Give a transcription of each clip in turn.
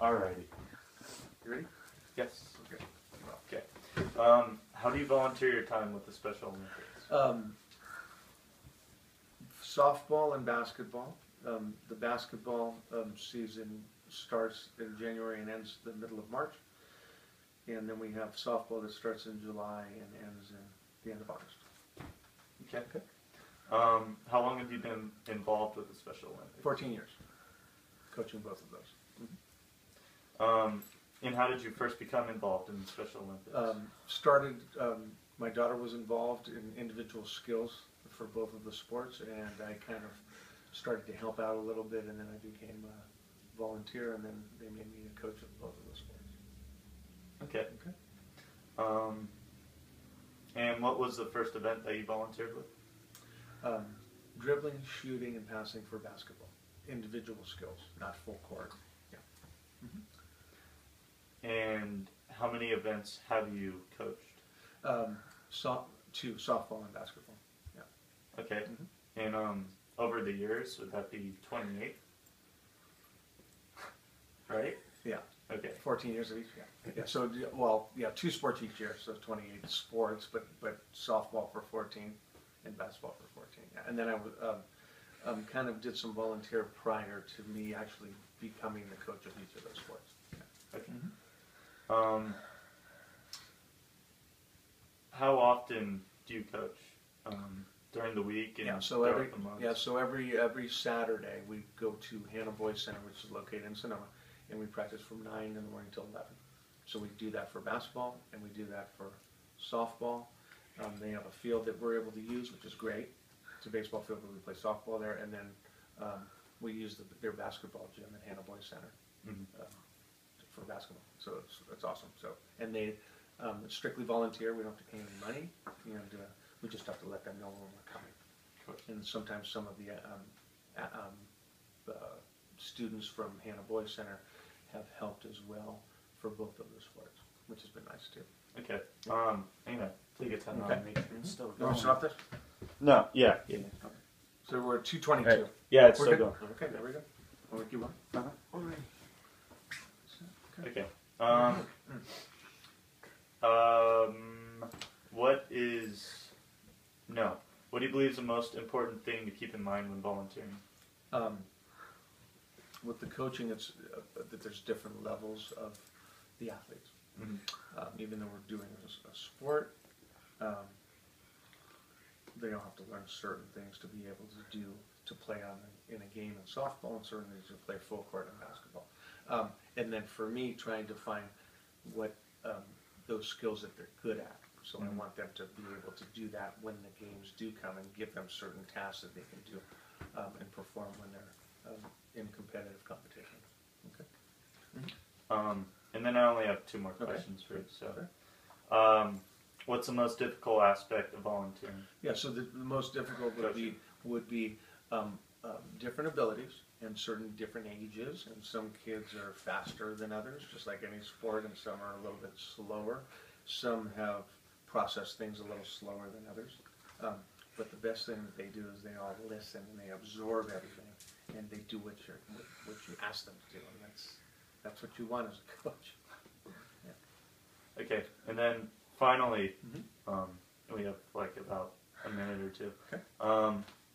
Alrighty. You ready? Yes. Okay. Okay. How do you volunteer your time with the Special Olympics? Softball and basketball. The basketball season starts in January and ends the middle of March. And then we have softball that starts in July and ends in the end of August. Okay. How long have you been involved with the Special Olympics? 14 years. Coaching both of those. And how did you first become involved in the Special Olympics? My daughter was involved in individual skills for both of the sports, and I kind of started to help out a little bit, and then I became a volunteer, and then they made me a coach of both of the sports. Okay. And what was the first event that you volunteered with? Dribbling, shooting, and passing for basketball. Individual skills, not full court. Yeah. And how many events have you coached? Two, softball and basketball. Yeah. Okay. And over the years, would that be 28? Right? Yeah. Okay. 14 years of each. Yeah. Yeah. So, well, yeah, 2 sports each year, so 28 sports, but softball for 14 and basketball for 14. Yeah. And then I kind of did some volunteer prior to me actually becoming the coach of each of those sports. Yeah. Okay. How often do you coach? During the week and so throughout the month? so every Saturday we go to Hannah Boys Center, which is located in Sonoma, and we practice from 9 in the morning till 11. So we do that for basketball and we do that for softball. They have a field that we're able to use, which is great. It's a baseball field, but we play softball there, and then we use their basketball gym at Hannah Boys Center for basketball. So it's awesome. So they strictly volunteer. We don't have to pay any money. We just have to let them know when we're coming. And sometimes some of the students from Hannah Boys Center have helped as well for both of the sports, which has been nice too. Okay. Anyway, take your time on make sure it's still You going. want to stop this? No. Yeah. Okay. So we're at 2:22. Right. Yeah, it's We're still good? going. Okay, there we go. Want to keep on? All right. Okay. What do you believe is the most important thing to keep in mind when volunteering? With the coaching, it's that there's different levels of the athletes. Even though we're doing a sport, they all have to learn certain things to be able to play in a game in softball, and certain things to play full court in basketball. And then for me, trying to find what those skills that they're good at. So I want them to be able to do that when the games do come, and give them certain tasks that they can do and perform when they're in competitive competition. Okay. And then I only have 2 more questions for you. So, what's the most difficult aspect of volunteering? Yeah. So the most difficult would be different abilities and certain different ages, and some kids are faster than others, just like any sport, and some are a little bit slower. Some have processed things a little slower than others. But the best thing that they do is they all listen and they absorb everything, and they do what you ask them to do, and that's what you want as a coach. Yeah. Okay, and then finally, we have like about a minute or 2. Okay.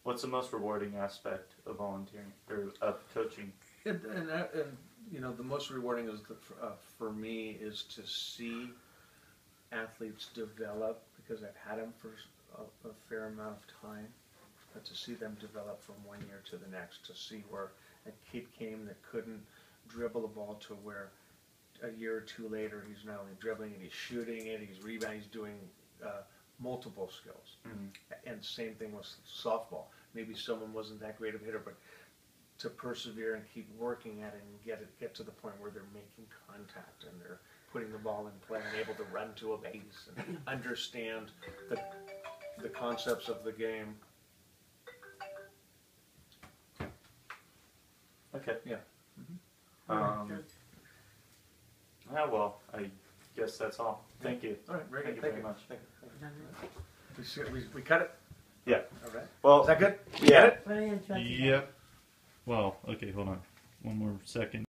What's the most rewarding aspect of volunteering or of coaching? And the most rewarding is for me is to see athletes develop, because I've had them for a fair amount of time, but to see them develop from one year to the next, to see where a kid came that couldn't dribble a ball to where a year or 2 later he's not only dribbling and he's shooting it, he's rebounding, he's doing multiple skills. And same thing with softball. Maybe someone wasn't that great of a hitter, but to persevere and keep working at it and get to the point where they're making contact and they're putting the ball in play and able to run to a base and understand the concepts of the game. Okay. Yeah. Well, I guess that's all. Thank you. All right, very Thank good. you very much. Thank you. We cut it? Yeah. All right. Well, is that good? Yeah. Get it? Yep. Well, okay, hold on. One more second.